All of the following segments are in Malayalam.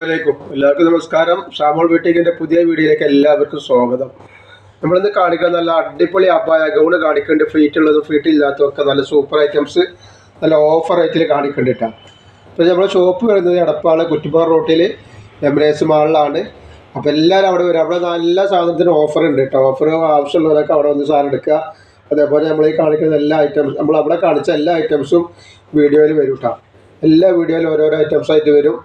എല്ലാവർക്കും നമസ്കാരം. ഷാമോൾ ബൂട്ടിക്കിന്റെ പുതിയ വീഡിയോയിലേക്ക് എല്ലാവർക്കും സ്വാഗതം. നമ്മളിന്ന് കാണിക്കാൻ നല്ല അടിപൊളി അബായ ഗൗണ് കാണിക്കുന്നുണ്ട്. ഫ്ലീറ്റ് ഉള്ളതും ഫ്ലീറ്റ് ഇല്ലാത്തതും ഒക്കെ നല്ല സൂപ്പർ ഐറ്റംസ് നല്ല ഓഫർ റേറ്റിൽ കാണിക്കുന്നുണ്ട്. അപ്പോൾ നമ്മുടെ ഷോപ്പ് വരുന്നത് എടപ്പാള് കുറ്റിപ്പാറ റോട്ടിൽ എമിറേറ്റ്സ് മാളിലാണ്. അപ്പോൾ എല്ലാവരും അവിടെ വരും. അവിടെ നല്ല സാധനത്തിന് ഓഫർ ഉണ്ട് കേട്ടോ. ഓഫർ ആവശ്യമുള്ളവരൊക്കെ അവിടെ വന്ന് സാധനം എടുക്കുക. അതേപോലെ നമ്മൾ ഈ കാണിക്കുന്ന എല്ലാ ഐറ്റംസും നമ്മൾ അവിടെ കാണിച്ച എല്ലാ ഐറ്റംസും വീഡിയോയിൽ വരും കേട്ടോ. എല്ലാ വീഡിയോയിലും ഓരോരോ ഐറ്റംസ് ആയിട്ട് വരും.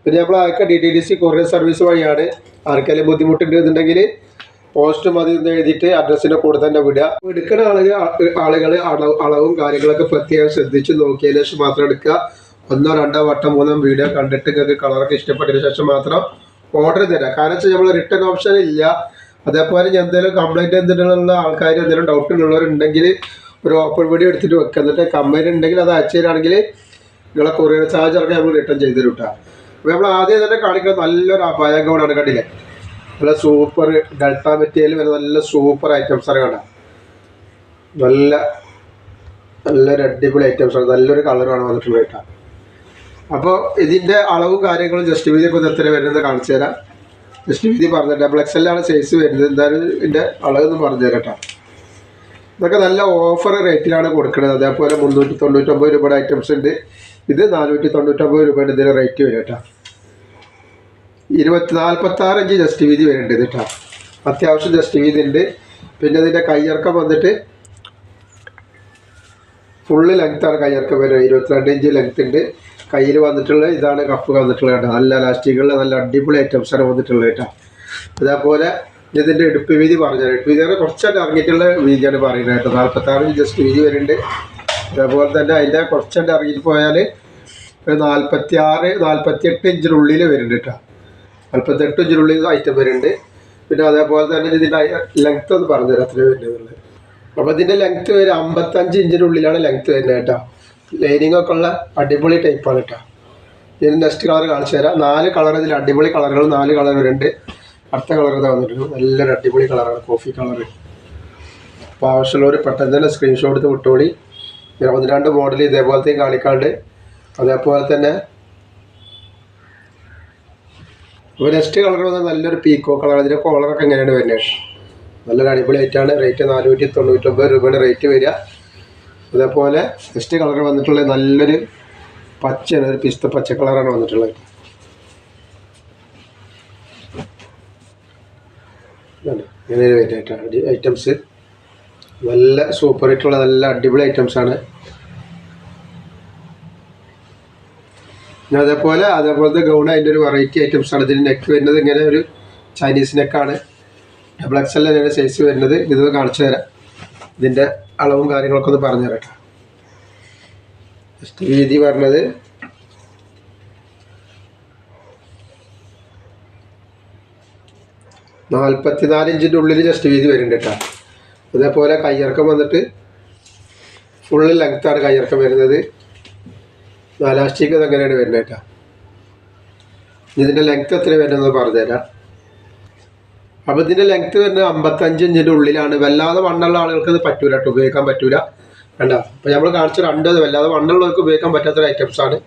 പിന്നെ നമ്മൾ ആർക്കെ DTDC കൊറിയർ സർവീസ് വഴിയാണ്. ആർക്കെങ്കിലും ബുദ്ധിമുട്ടുണ്ടെന്നുണ്ടെങ്കിൽ പോസ്റ്റ് മതി എന്ന് എഴുതിയിട്ട് അഡ്രസ്സിൻ്റെ കൂടെ തന്നെ വിടുക. എടുക്കുന്ന ആളുകൾ അളവും കാര്യങ്ങളൊക്കെ പ്രത്യേകം ശ്രദ്ധിച്ച് നോക്കിയതിന് ശേഷം മാത്രം എടുക്കുക. 1 2 വട്ടം 3 വീഡിയോ കണ്ടിട്ട് നിങ്ങൾക്ക് കളറൊക്കെ ഇഷ്ടപ്പെട്ടതിന് ശേഷം മാത്രം ഓർഡർ തരാം. കാരണം വെച്ചാൽ നമ്മൾ റിട്ടേൺ ഓപ്ഷൻ ഇല്ല. അതേപോലെ എന്തെങ്കിലും കംപ്ലൈൻറ്റ് എന്തെങ്കിലുള്ള ആൾക്കാർ എന്തെങ്കിലും ഡൗട്ട് ഉള്ളവരുണ്ടെങ്കിൽ ഒരു ഓപ്പൺ വീഡിയോ എടുത്തിട്ട് വെക്കുക. എന്നിട്ട് കംപ്ലൈൻറ്റ് ഉണ്ടെങ്കിൽ അത് അയച്ചു തരാണെങ്കിൽ നിങ്ങളെ കൊറിയർ ചാർജ് ഇറങ്ങി നമ്മൾ റിട്ടേൺ ചെയ്ത് തരും കേട്ടോ. അപ്പോൾ നമ്മൾ ആദ്യം തന്നെ കാണിക്കുന്നത് നല്ലൊരു അബായ ഗൗണാണ്. കണ്ടില്ലേ, നല്ല സൂപ്പർ ഡെൽറ്റ മെറ്റീരിയൽ വരുന്ന നല്ല സൂപ്പർ ഐറ്റംസാണ്. കണ്ട നല്ലൊരു അടിപൊളി ഐറ്റംസാണ്. നല്ലൊരു കളറാണ് വന്നിട്ടുള്ളത് കേട്ടോ. അപ്പോൾ ഇതിൻ്റെ അളവും കാര്യങ്ങളും ജസ്റ്റ് വീതിയൊക്കെ ഒന്ന് എത്ര വരുന്നത് കാണിച്ചു തരാം. ജസ്റ്റ് വീതി പറഞ്ഞു തരാം. XL ആണ് സൈസ് വരുന്നത്. എന്തായാലും ഇതിൻ്റെ അളവൊന്നും പറഞ്ഞു തരാം കേട്ടോ. ഇതൊക്കെ നല്ല ഓഫർ റേറ്റിലാണ് കൊടുക്കുന്നത്. അതേപോലെ 399 രൂപയുടെ ഐറ്റംസ് ഉണ്ട്. ഇത് 499 രൂപയുടെ ഇതിൻ്റെ റേറ്റ് വരും കേട്ടോ. 46 ഇഞ്ച് ജസ്റ്റ് വീതി വരുന്നുണ്ട് ഇത് കേട്ടോ. അത്യാവശ്യം ജസ്റ്റ് വീതി ഉണ്ട്. പിന്നെ ഇതിൻ്റെ കയ്യിറക്കം വന്നിട്ട് ഫുള്ള് ലെങ്ത്താണ് കയ്യിറക്കം വരുന്നത്. 22 ഇഞ്ച് ലെങ്ത് ഉണ്ട്. കയ്യിൽ വന്നിട്ടുള്ള ഇതാണ് കപ്പ് വന്നിട്ടുള്ളത് കേട്ടോ. നല്ല ലാസ്റ്റിക്കുള്ള നല്ല അടിപൊളി ഐറ്റംസാണ് വന്നിട്ടുള്ളത് കേട്ടോ. അതേപോലെ ഇതിൻ്റെ ഇടുപ്പ് വീതി പറഞ്ഞത് ഇടുപ്പ് വീതി കുറച്ചായിട്ട് ഇറങ്ങിയിട്ടുള്ള വീതിയാണ് പറയുന്നത് കേട്ടോ. 46 ഇഞ്ച് ജസ്റ്റ് വീതി വരുന്നുണ്ട്. അതേപോലെ തന്നെ അതിൻ്റെ കുറച്ചായിട്ട് ഇറങ്ങിയിട്ട് പോയാൽ 46 48 ഇഞ്ചിനുള്ളിൽ വരുന്നുണ്ട് കേട്ടോ. 48 ഇഞ്ചിനുള്ളിൽ ഐറ്റം വരുന്നുണ്ട്. പിന്നെ അതേപോലെ തന്നെ ഇതിൻ്റെ ലെങ്ത്ത് ഒന്ന് പറഞ്ഞുതരാം അത്രയും വരുന്നത്. അപ്പോൾ ഇതിൻ്റെ ലെങ്ത്ത് വരെ 55 ഇഞ്ചിനുള്ളിലാണ് ലെങ്ത്ത് വരുന്നത് കേട്ടോ. ലൈനിങ് ഒക്കെ ഉള്ള അടിപൊളി ടൈപ്പാണ് കേട്ടോ. ഇതിന് നെക്സ്റ്റ് കളർ കാണിച്ചു തരാം. 4 കളർ ഇതിൽ അടിപൊളി കളറുകൾ 4 കളർ വരുന്നുണ്ട്. അടുത്ത കളർ ഇതാ വന്നിട്ടുണ്ട്. നല്ലൊരു അടിപൊളി കളറാണ്, കോഫി കളർ. അപ്പോൾ ആവശ്യമുള്ളവർ പെട്ടെന്ന് തന്നെ സ്ക്രീൻഷോട്ട് എടുത്ത് വിട്ടോളി. 1 2 മോഡൽ ഇതേപോലത്തെ കാണിക്കാണ്ട്. അതേപോലെ തന്നെ അപ്പോൾ നെക്സ്റ്റ് കളർ വന്നാൽ നല്ലൊരു പീക്കോ കളർ. അതിൻ്റെ കോളറൊക്കെ എങ്ങനെയാണ് വരുന്നത്? നല്ലൊരു അടിപൊളി ആയിട്ടാണ്. റേറ്റ് 499 രൂപയുടെ റേറ്റ് വരിക. അതേപോലെ നെക്സ്റ്റ് കളർ വന്നിട്ടുള്ളത് നല്ലൊരു പച്ചയാണ്, ഒരു പിസ്ത പച്ച കളറാണ് വന്നിട്ടുള്ളത്. ഇങ്ങനെ വരുന്നതായിട്ടാണ് ഐറ്റംസ്. നല്ല സൂപ്പർ ആയിട്ടുള്ള നല്ല അടിപൊളി ഐറ്റംസാണ്. അതേപോലത്തെ ഗൗൺ അതിൻ്റെ ഒരു വെറൈറ്റി ഐറ്റംസാണ്. ഇതിന് നെക്ക് വരുന്നത് ഇങ്ങനെ ഒരു ചൈനീസ് നെക്കാണ്. XL തന്നെയാണ് സൈസ് വരുന്നത്. ഇത് കാണിച്ചു തരാം. ഇതിൻ്റെ അളവും കാര്യങ്ങളൊക്കെ ഒന്ന് പറഞ്ഞു തരാം. ജസ്റ്റ് വീതി പറഞ്ഞത് 44 ഇഞ്ചിൻ്റെ ഉള്ളിൽ ജസ്റ്റ് വീതി വരുന്നുണ്ട് കേട്ടോ. അതേപോലെ കയ്യിറക്കം വന്നിട്ട് ഫുള്ള് ലെങ്ത്താണ് കയ്യിറക്കം വരുന്നത്. ലാസ്റ്റിക്ക് ഇതെങ്ങനെയാണ് വരുന്നത് കേട്ടോ. ഇതിൻ്റെ ലെങ്ത്ത് എത്ര വരുന്നത് പറഞ്ഞുതരാം. അപ്പോൾ ഇതിൻ്റെ ലെങ്ത്ത് വരുന്നത് 55 ഇഞ്ചിൻ്റെ ഉള്ളിലാണ്. വല്ലാതെ വണ്ണുള്ള ആളുകൾക്ക് ഇത് പറ്റൂല കേട്ടോ, ഉപയോഗിക്കാൻ പറ്റൂല. കണ്ടോ, അപ്പോൾ നമ്മൾ കാണിച്ച 2 വല്ലാതെ വണ്ണുള്ളവർക്ക് ഉപയോഗിക്കാൻ പറ്റാത്തൊരു ഐറ്റംസാണ്.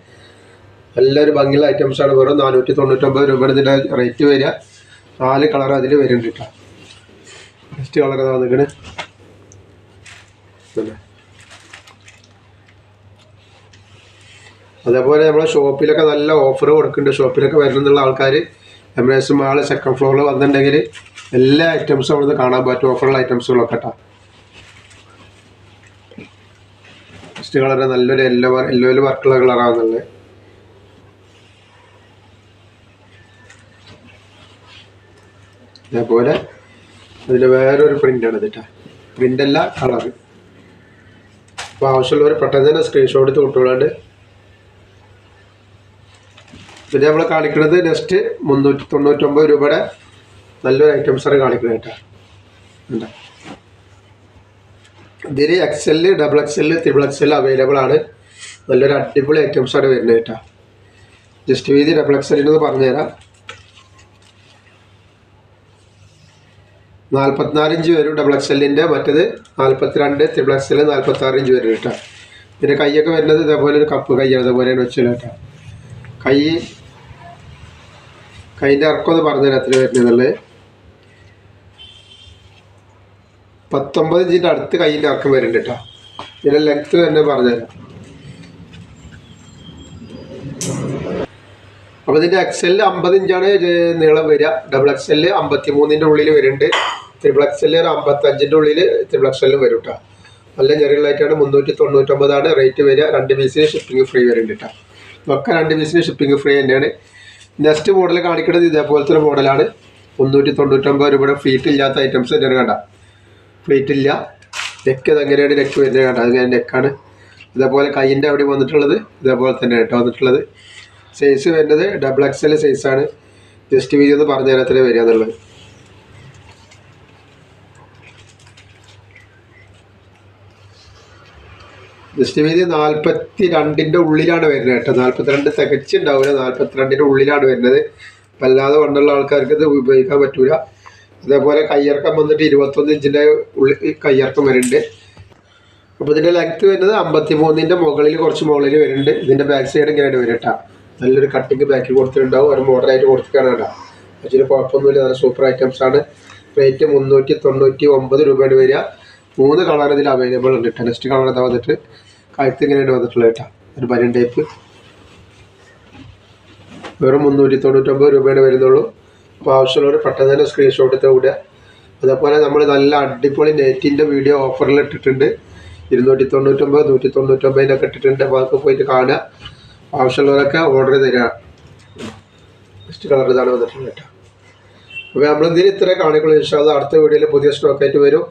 നല്ലൊരു ഭംഗിയുള്ള ഐറ്റംസാണ്. വെറും 499 രൂപയുടെ ഇതിൻ്റെ റേറ്റ് വരിക. 4 കളർ അതിൽ വരുന്നുണ്ട് കേട്ടോ. നെക്സ്റ്റ് കളർ വന്നിട്ട് അതേപോലെ നമ്മളെ ഷോപ്പിലൊക്കെ നല്ല ഓഫർ കൊടുക്കുന്നുണ്ട്. ഷോപ്പിലൊക്കെ വരുന്നുള്ള ആൾക്കാർ എമിറേറ്റ്സ് മാൾ 2nd ഫ്ലോറിൽ വന്നിട്ടുണ്ടെങ്കിൽ എല്ലാ ഐറ്റംസും അവിടെ നിന്ന് കാണാൻ പറ്റും. ഓഫറുള്ള ഐറ്റംസുകളൊക്കെ കേട്ടോ. നെക്സ്റ്റ് കളർ നല്ലൊരു യെല്ലോയിൽ വർക്കുള്ള കളറാകുന്നുള്ളത്. അതേപോലെ അതിൽ വേറൊരു പ്രിൻ്റാണ് ഇത് കേട്ടോ. പ്രിൻ്റല്ല, കളർ. അപ്പോൾ ആവശ്യമുള്ളവർ പെട്ടെന്ന് തന്നെ സ്ക്രീൻഷോട്ട് എടുത്ത് വിട്ടോളാണ്ട്. പിന്നെ നമ്മൾ കാണിക്കുന്നത് നെക്സ്റ്റ് 399 രൂപയുടെ നല്ലൊരു ഐറ്റംസാണ് കാണിക്കുന്നത് കേട്ടോ. എന്താ ഇതിൽ XL XXL XXL അവൈലബിൾ ആണ്. നല്ലൊരു അടിപൊളി ഐറ്റംസാണ് വരുന്നത് കേട്ടോ. ജസ്റ്റ് വീതി XXL പറഞ്ഞുതരാം. 44 ഇഞ്ച് വരും XXLൻ്റെ. മറ്റേത് 42 XXL 46 ഇഞ്ച് വരും കേട്ടോ. പിന്നെ കൈയൊക്കെ വരുന്നത് ഇതേപോലെ ഒരു കപ്പ് കൈയാണ്. ഇതേപോലെയാണ് വെച്ചത് കേട്ടോ. കൈ കൈൻ്റെ ഇറക്കം ഒന്ന് പറഞ്ഞുതരാം എത്ര വരുന്നത്. 19 ഇഞ്ചിൻ്റെ അടുത്ത് കൈൻ്റെ ഇറക്കം വരുന്നുണ്ട് കേട്ടോ. ഇതിൻ്റെ ലെങ്ത്ത് തന്നെ പറഞ്ഞുതരാം. അപ്പോൾ ഇതിൻ്റെ XL 50 ഇഞ്ചാണ് നീളം വരിക. XXL 53 ഉള്ളിൽ വരുന്നുണ്ട്. XXL 55 ഉള്ളിൽ XXL വരും കേട്ടോ. നല്ല ചെറിയതായിട്ടാണ്. 399 റേറ്റ് വരിക. 2 പീസിന് ഷിപ്പിംഗ് ഫ്രീ വരുന്നുണ്ട് കേട്ടോ. ഒക്കെ 2 പീസിന് ഷിപ്പിംഗ് ഫ്രീ തന്നെയാണ്. നെക്സ്റ്റ് മോഡൽ കാണിക്കുന്നത് ഇതേപോലത്തെ ഒരു മോഡലാണ്. 399 രൂപയുടെ ഫ്ലീറ്റ് ഇല്ലാത്ത ഐറ്റംസ് തന്നെയാണ്. കണ്ട ഫ്ലീറ്റ് ഇല്ല. നെക്ക് അതെങ്ങനെയാണ് നെക്ക് വരുന്നത് കണ്ട. അതിങ്ങനെ നെക്കാണ്. ഇതേപോലെ കൈയിൻ്റെ അവിടെ വന്നിട്ടുള്ളത് ഇതേപോലെ തന്നെ കേട്ടോ വന്നിട്ടുള്ളത്. സൈസ് വരുന്നത് XXL സൈസാണ്. ജസ്റ്റ് വീതി ഒന്ന് പറഞ്ഞു തരാം എത്ര വരിക എന്നുള്ളത്. ജസ്റ്റ് വീതി 42ൻ്റെ ഉള്ളിലാണ് വരുന്നത് കേട്ടോ. 42 തികച്ചുണ്ടാവില്ല. 42ൻ്റെ ഉള്ളിലാണ് വരുന്നത്. അപ്പം അല്ലാതെ വണ്ണുള്ള ആൾക്കാർക്ക് ഇത് ഉപയോഗിക്കാൻ പറ്റൂല. അതേപോലെ കയ്യിറക്കം വന്നിട്ട് 21 ഇഞ്ചിൻ്റെ ഉള്ളിൽ കയ്യിറക്കം വരുന്നുണ്ട്. അപ്പോൾ ഇതിൻ്റെ ലെങ്ത്ത് വരുന്നത് 53ൻ്റെ മുകളിൽ കുറച്ച് മുകളിൽ വരുന്നുണ്ട്. ഇതിൻ്റെ ബാക്ക് സൈഡ് ഇങ്ങനെയാണ് വരും കേട്ടോ. നല്ലൊരു കട്ടിങ് ബാക്കിൽ കൊടുത്തിട്ടുണ്ടാവും. ഒരു മോഡലായിട്ട് കൊടുത്തിട്ടാണ് കേട്ടോ. അതിന് കുഴപ്പമൊന്നുമില്ല. നല്ല സൂപ്പർ ഐറ്റംസാണ്. റേറ്റ് 399 രൂപയാണ് വരിക. 3 കളർ ഇതിൽ അവൈലബിൾ ഉണ്ട് കേട്ടോ. നെക്സ്റ്റ് കളർ ഇതാ വന്നിട്ട് കഴുത്ത് ഇങ്ങനെയാണ് വന്നിട്ടുള്ളത് കേട്ടോ. ഒരു ബനിയൻ ടൈപ്പ്. വെറും 399 രൂപയാണ് വരുന്നുള്ളൂ. അപ്പോൾ ആവശ്യമുള്ളവർ പെട്ടെന്ന് തന്നെ സ്ക്രീൻഷോട്ട് എടുത്ത് വിടുക. അതേപോലെ നമ്മൾ നല്ല അടിപൊളി നെറ്റിൻ്റെ വീഡിയോ ഓഫറിൽ ഇട്ടിട്ടുണ്ട്. 299 199 ഇട്ടിട്ടുണ്ട്. അപ്പോൾ അതൊക്കെ പോയിട്ട് കാണുക. ആവശ്യമുള്ളവരൊക്കെ ഓർഡർ തരിക. നെക്സ്റ്റ് കളർ ഇതാണ് വന്നിട്ടുള്ളത് കേട്ടോ. അപ്പോൾ നമ്മളിതിൽ ഇത്ര കാണിക്കുള്ളൂ. ഇൻഷാ അല്ലാഹ് അടുത്ത വീഡിയോയിൽ പുതിയ സ്റ്റോക്കായിട്ട് വരും.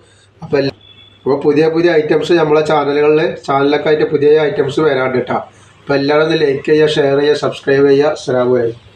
അപ്പോൾ പുതിയ ഐറ്റംസ് നമ്മളെ ചാനലൊക്കെ ആയിട്ട് പുതിയ ഐറ്റംസ് വരാണ്ട് കേട്ടോ. അപ്പോൾ എല്ലാവരും ഒന്ന് ലൈക്ക് ചെയ്യുക, ഷെയർ ചെയ്യുക, സബ്സ്ക്രൈബ് ചെയ്യുക. അസ്സലാമു അലൈക്കും.